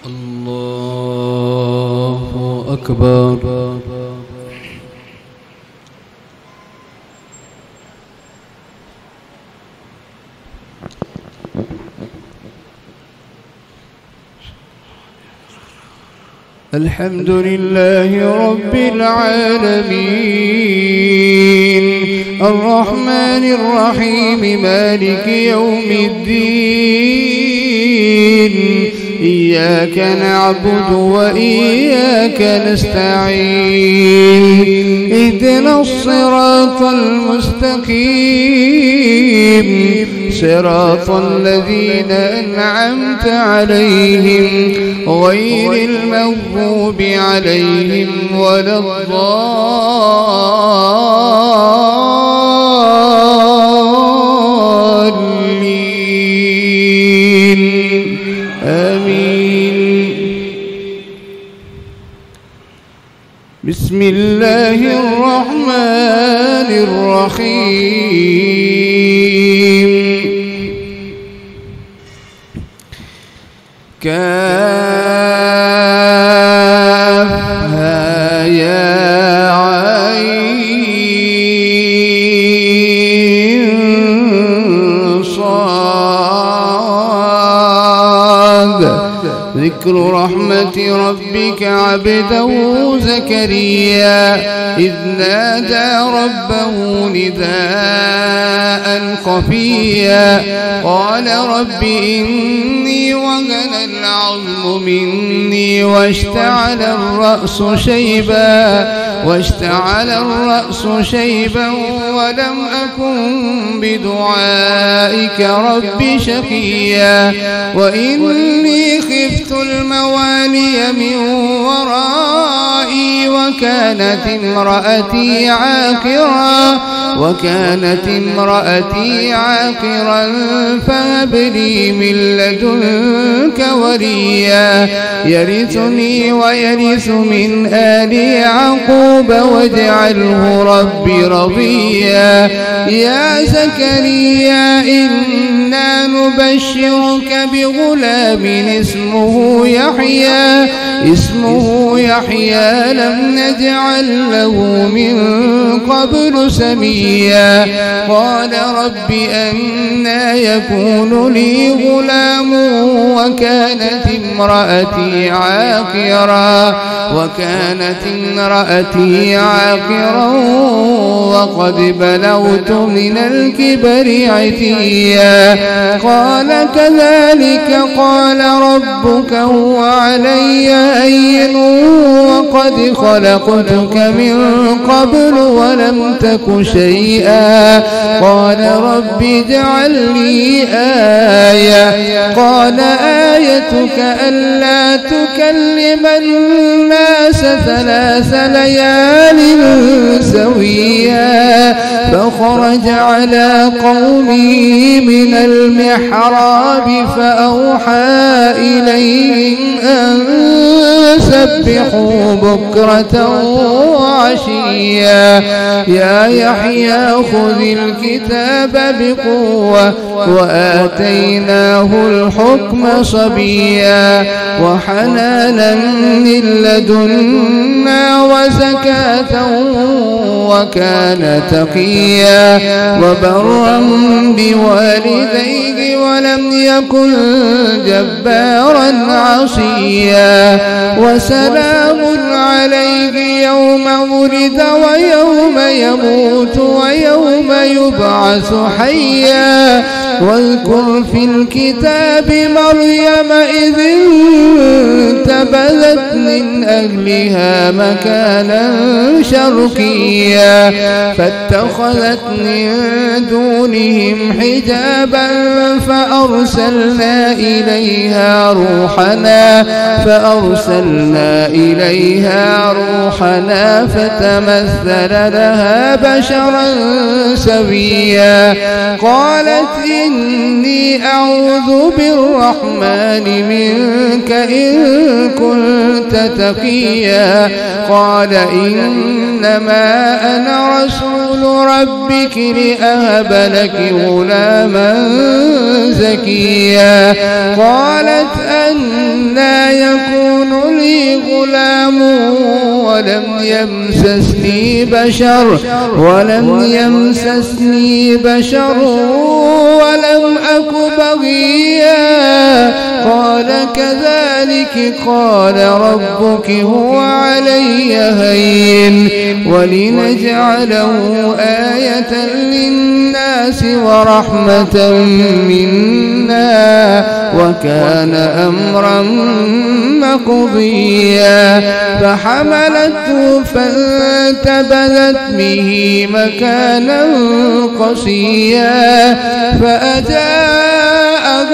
الله أكبر. الحمد لله رب العالمين الرحمن الرحيم مالك يوم الدين إياك نعبد وإياك نستعين اهدنا الصراط المستقيم صراط الذين أنعمت عليهم غير المغضوب عليهم ولا الضالين آمين. بسم الله الرحمن الرحيم كافها يا عين صاد. ذكر رحمة ربك عبده زكريا إذ نادى ربه نداء خفيا قال رب إني وهن العظم مني واشتعل الرأس شيبا ولم أكن بدعائك رب شقيا وإني خفت الموالي من ورائي وكانت امرأتي عاقرا فهب لي من لدنك وليا يرثني ويرث من آل يعقوب واجعله ربي رضيا. يا زكريا إنا نبشرك بغلام اسمه يحيى لم نجعل له من قبل سميا. قال رب أنى يكون لي غلام وكانت امرأتي عاقرا وقد بلغت من الكبر عتيا. قال كذلك قال ربك هو علي هين وقد خلقتك من قبل ولم تك شيئا. قال رب اجعل لي آية. قال آيتك ألا تكلم الناس 3 ليال سويا. فخرج على قومه من المحراب فأوحى إليهم أن سبحوا بكرة وعشيا. يا يحيى خذ الكتاب بقوة وآتيناه الحكم صبيا وحنانا من لدنا وزكاة وكان تقيا وبرا بوالديه ولم يكن جبارا عصيا. وسلام عليه يوم ولد ويوم يموت ويوم يبعث حيا. واذكر في الكتاب مريم إذ انتبذت من أهلها مكانا شرقيا فاتخذت من دونهم حجابا فأرسلنا إليها روحنا فتمثل لها بشرا سويا. قالت إني أعوذ بالرحمن منك إن كنت تقيا. قال إن إنما أنا رسول ربك لأهب لك غلاما زكيا. قالت أنى يكون لي غلام ولم يمسسني بشر ولم أك بغيا. قال كذلك قال ربك هو علي هين ولنجعله آية للناس ورحمة منا وكان أمرا مقضيا. فحملته فانتبذت به مكانا قصيا. فأجاءها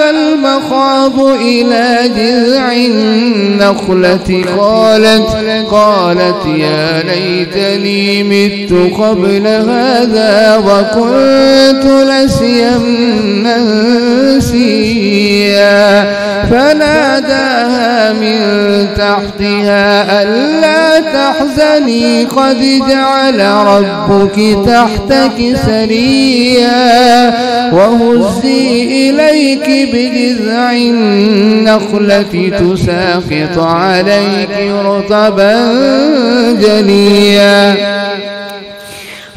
المخاض إلى جذع النخلة قالت يا ليتني مت قبل هذا وكنت نسيا منسيا. فناداها من تحتها ألا تحزني قد جعل ربك تحتك سريا. وهزي إليك بجذع النخلة تساقط عليك رطبا جنيا.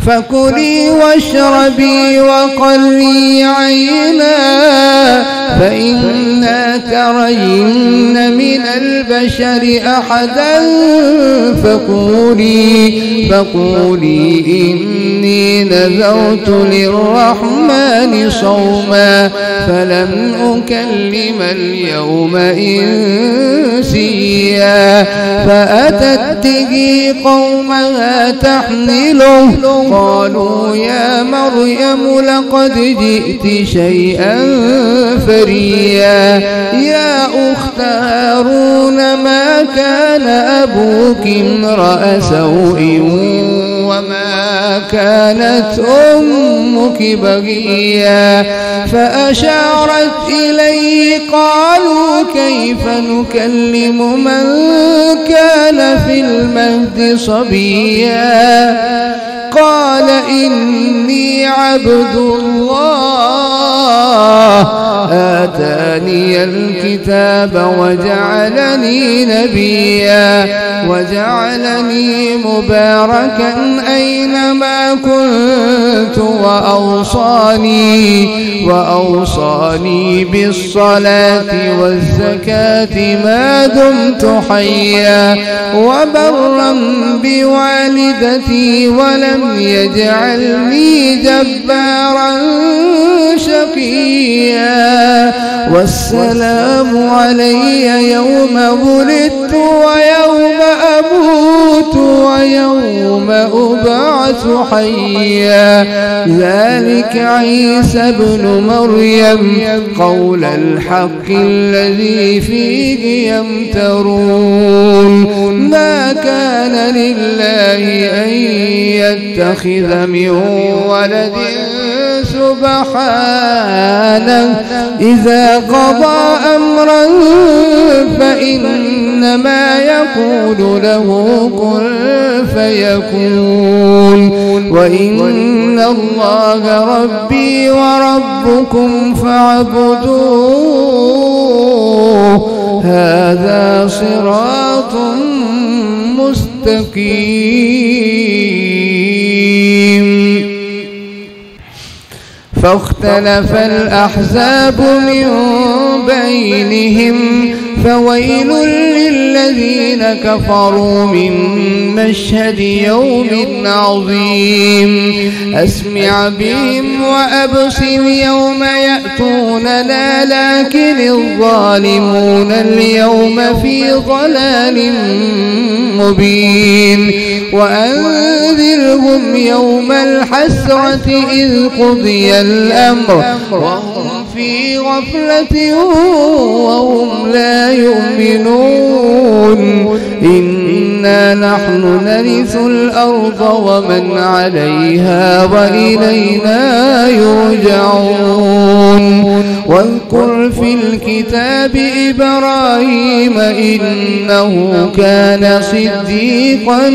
فكلي واشربي وقري عينا فإما ترين من البشر أحدا فقولي إني نذرت للرحمن صوما فلن أكلم اليوم إنسيا. فأتت به قومها تحمله قالوا يا مريم لقد جئت شيئا فريا. يا أخت هارون ما كان أبوك امرأ سوء وما كانت أمك بغيا. فأشارت إليه قالوا كيف نكلم من كان في المهد صبيا. قال إني عبد الله آتاني الكتاب وجعلني نبيا وجعلني مباركا أينما كنت وأوصاني بالصلاة والزكاة ما دمت حيا وبرا بوالدتي ولم يجعلني جبارا شقيا. والسلام علي يوم ولدت ويوم أموت ويوم أبعث حيا. ذلك عيسى ابن مريم قول الحق الذي فيه يمترون. ما كان لله أن يتخذ من ولد سبحانه إذا قضى أمرا فإنما يقول له كن فيكون. وإن الله ربي وربكم فاعبدوه هذا صراط مستقيم. فاختلف الأحزاب من بينهم فويل للذين كفروا من مشهد يوم عظيم. أسمع بهم وأبصر يوم يأتوننا لكن الظالمون اليوم في ضلال مبين. وأنذرهم يوم الحسرة إذ قضي الأمر وهم في غفلة وهم لا يؤمنون. إنا نحن نرث الأرض ومن عليها وإلينا يرجعون. واذكر في الكتاب إبراهيم إنه كان صديقا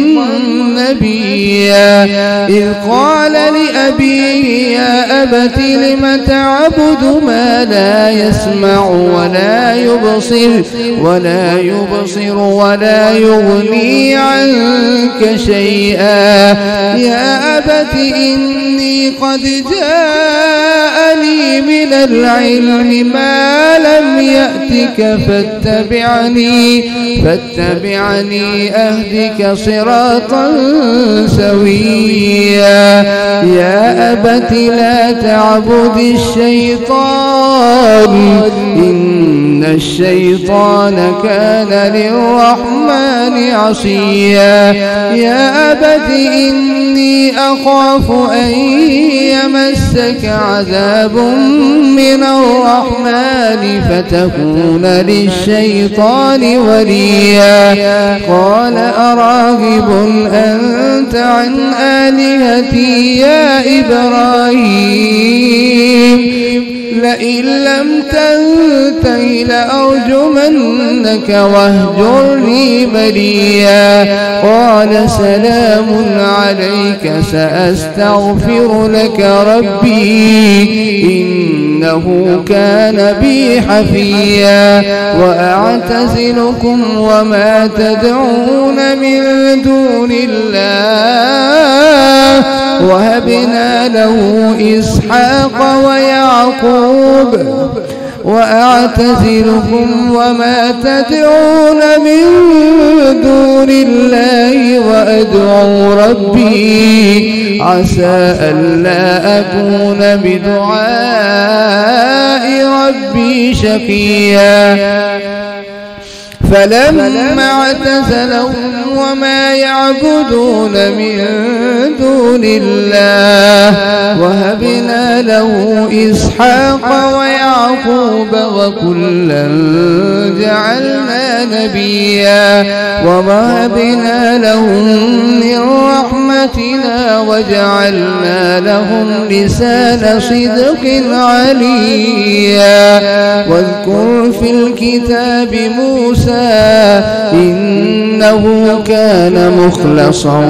نبيا إذ قال لأبيه يا أبت لم تعبد ما لا يسمع ولا يبصر ولا يغني عنك شيئا يا أبت إني قد جاءني من العلم ما لم يأتك فاتبعني أهدك صراطا سويا يا أبت لا تعبد الشيطان إن الشيطان كان للرحمن عصيا يا أبت إني أخاف أن يمسك عذاب من الرحمن فتكون للشيطان وليا قال أراغب أنت عن آلهتي يا إبراهيم لئن لم تنته لأرجمنك واهجرني مليا قال سلام عليك سأستغفر لك ربي إنه كان بي حفيا وأعتزلكم وما تدعون من دون الله وهبنا له إسحاق ويعقوب وأعتزلكم وما تدعون من دون الله وأدعو ربي عسى ألا أكون بدعاء ربي شقيا فلما اعتزلهم وما يعبدون من دون الله وهبنا له إسحاق ويعقوب وكلا جعلنا نبيا ووهبنا لهم من رحمتنا وجعلنا لهم لسان صدق عليا واذكر في الكتاب موسى إنه كان مخلصا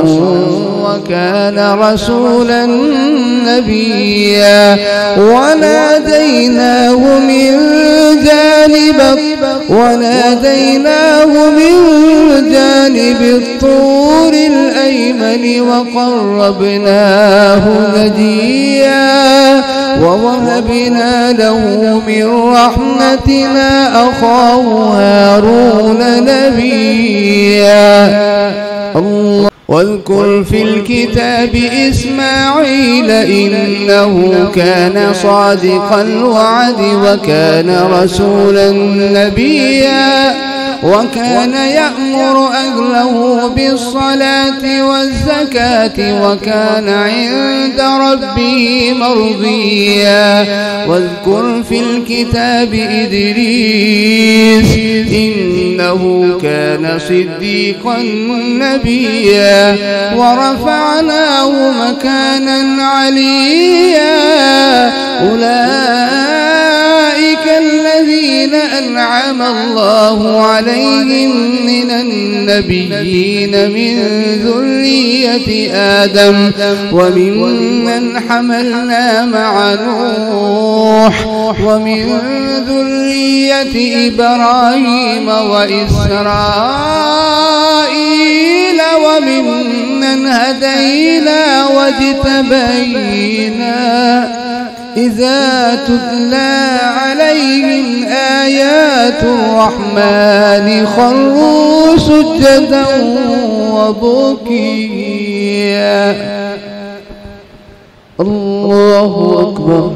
وكان رسولا نبيا وناديناه من جانب الطور الأيمن وقربناه نجيا ووهبنا له من رحمتنا أخاه هارون نبيا واذكر في الكتاب إسماعيل إنه كان صادق الوعد وكان رسولا نبيا وكان يأمر أهله بالصلاة والزكاة وكان عند ربه مرضيا واذكر في الكتاب إدريس إنه كان صديقا نبيا ورفعناه مكانا عليا أولئك الذين أنعم الله عليهم من النبيين من ذرية آدم وممن حملنا مع نوح ومن ذرية إبراهيم وإسرائيل وممن هدينا واجتبينا إذا تتلى عليهم آيات الرحمن خروا سجدا وبكيا الله أكبر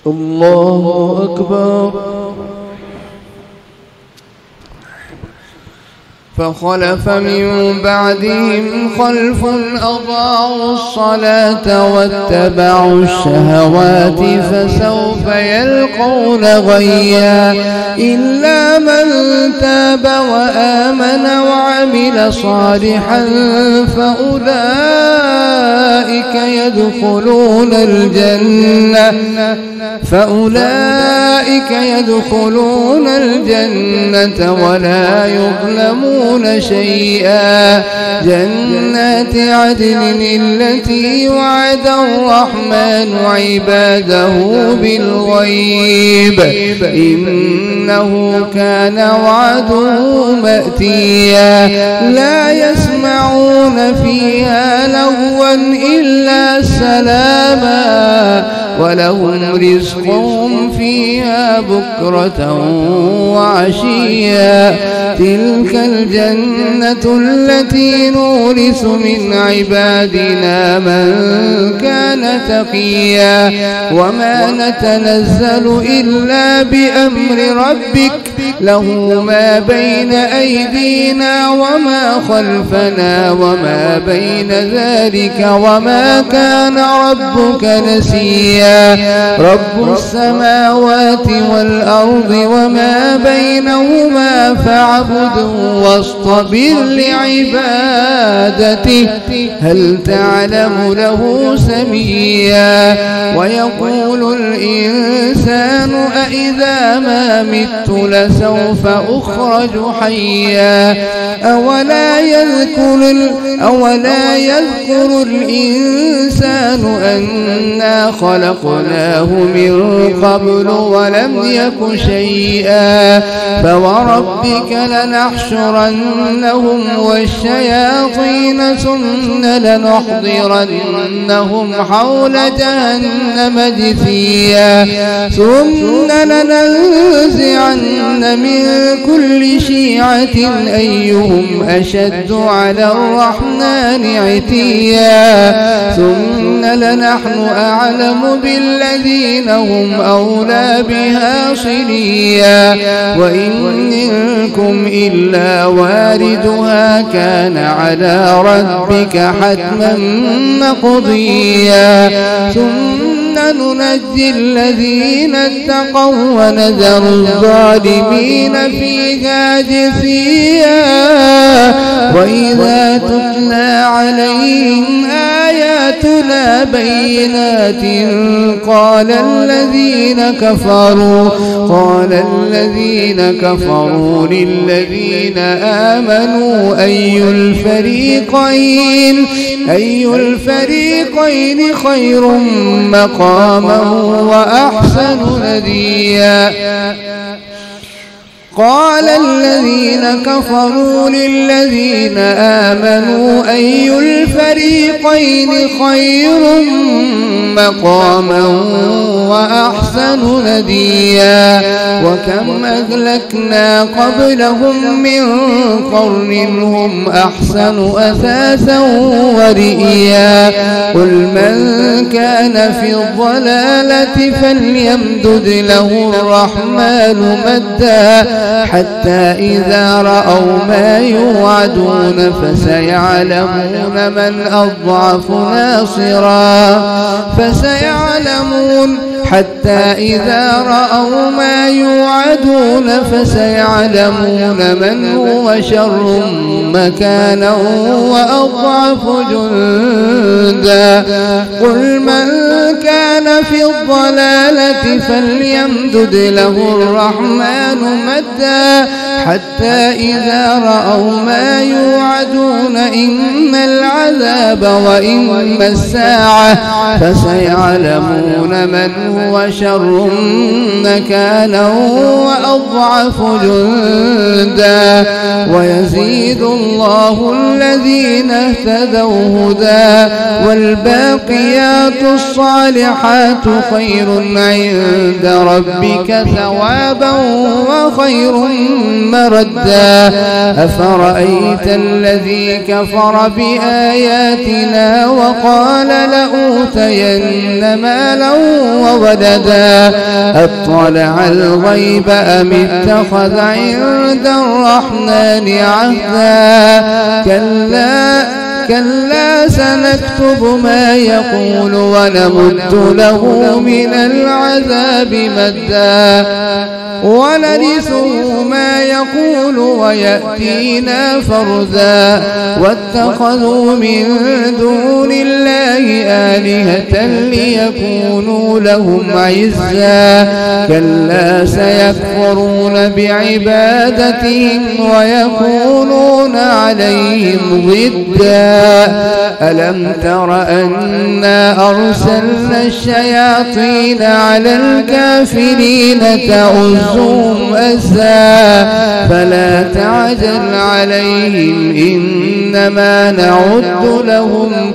الله أكبر فخلف من بعدهم خلف أضاعوا الصلاة واتبعوا الشهوات فسوف يلقون غيا إلا من تاب وآمن وعمل صالحا فأولئك يدخلون الجنة ولا يظلمون شيئا جنات عدن التي وعد الرحمن عباده بالغيب إنه كان وعده مأتيا لا يسمعون فيها لغوا إلا سلاما ولهم رزقهم فيها بكرة وعشيا تلك الجنة التي نورث من عبادنا من كان تقيا وما نتنزل إلا بأمر ربك له ما بين أيدينا وما خلفنا وما بين ذلك وما كان ربك نسيا رب السماوات والأرض وما بينهما فاعبده واصطبر لعبادته هل تعلم له سميا ويقول الإنسان أإذا ما مت لسوف أخرج حيا أولا يذكر الإنسان أنا خلقناه من قبل ولم يك شيئا فوربك لنحشرنهم والشياطين ثم لنحضرنهم حول جهنم جثيا ثم لننزعن من كل شيعة أيهم أشد على الرحمن عتيا ثم لنحن أعلم بالذين هم أولى بها صليا وإن منكم إلا واردها كان على ربك حتما مقضيا ثم ننجي الذين اتقوا ونذر الظالمين فيها جثيا وإذا تتلى عليهم آياتنا بينات قال الذين كفروا للذين آمنوا أي الفريقين خير مقاما وأحسن نديا قال الذين كفروا للذين آمنوا أي الفريقين خير مقاما وأحسن نديا وكم أهلكنا قبلهم من قرن هم أحسن أثاثا ورئيا قل من كان في الضلالة فليمدد له الرحمن مدا حتى إذا رأوا ما يوعدون فسيعلمون من أضعف ناصرا حتى إذا رأوا ما يوعدون فسيعلمون من هو شر مكانا وأضعف جندا قل من كان في الضلالة فليمدد له الرحمن مدا حتى إذا رأوا ما يوعدون إما العذاب وإما الساعة فسيعلمون من هو شر مكانا وأضعف جندا ويزيد الله الذين اهتدوا هدى والباقيات الصالحات خير عند ربك ثوابا وخير مردا أفرأيت الذي كفر بآياتنا وقال لأوتين مالا وولدا أطلع الغيب أم اتخذ عند الرحمن عهدا كلا سنكتب ما يقول ونمد له من العذاب مدا ونرثه ما يقول ويأتينا فردا واتخذوا من دون الله آلهة ليكونوا لهم عزا كلا سيكفرون بعبادتهم ويكونون عليهم ضدا ألم تر أنا أرسلنا الشياطين على الكافرين تؤزهم أزا فلا تعجل عليهم إنما نعد لهم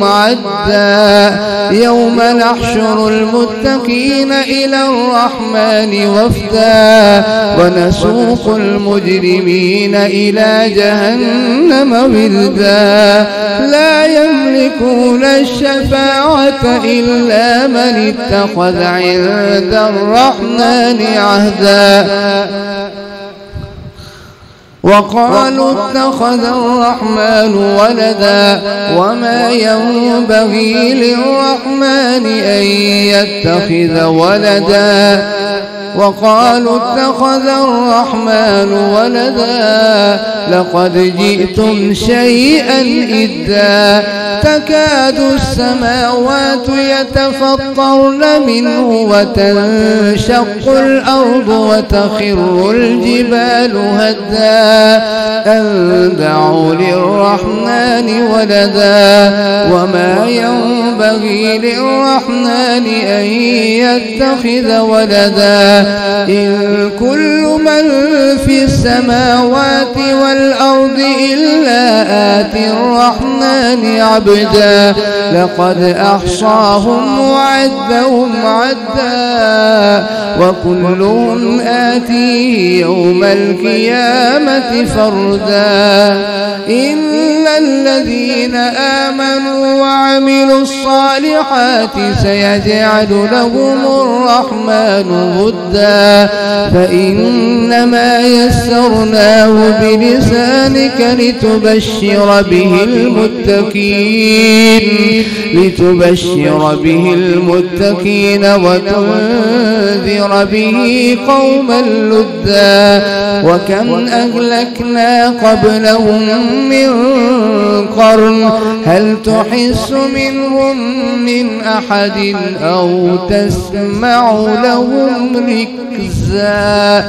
عدا يوم نحشر المتقين إلى الرحمن وفدا ونسوق المجرمين إلى جهنم وردا لا يملكون الشفاعة إلا من اتخذ عند الرحمن عهدا وقالوا اتخذ الرحمن ولدا وما ينبغي للرحمن أن يتخذ ولدا وقالوا اتخذ الرحمن ولدا لقد جئتم شيئا إدا تكاد السماوات يتفطرن منه وتنشق الأرض وتخر الجبال هدا أن دعوا للرحمن ولدا وما ينبغي للرحمن أن يتخذ ولدا إن كل من في السماوات والأرض إلا آتي الرحمن عبدا لقد أحصاهم وعدهم عدا وكلهم آتيه يوم القيامة فردا إلا الذين آمنوا وعملوا الصالحات سيجعل لهم الرحمن ودا فإنما يسرناه بلسانك لتبشر به المتقين وتنذر به قوما لدا وكم أهلكنا قبلهم من قرن هل تحس منهم من أحد أو تسمع لهم ركزا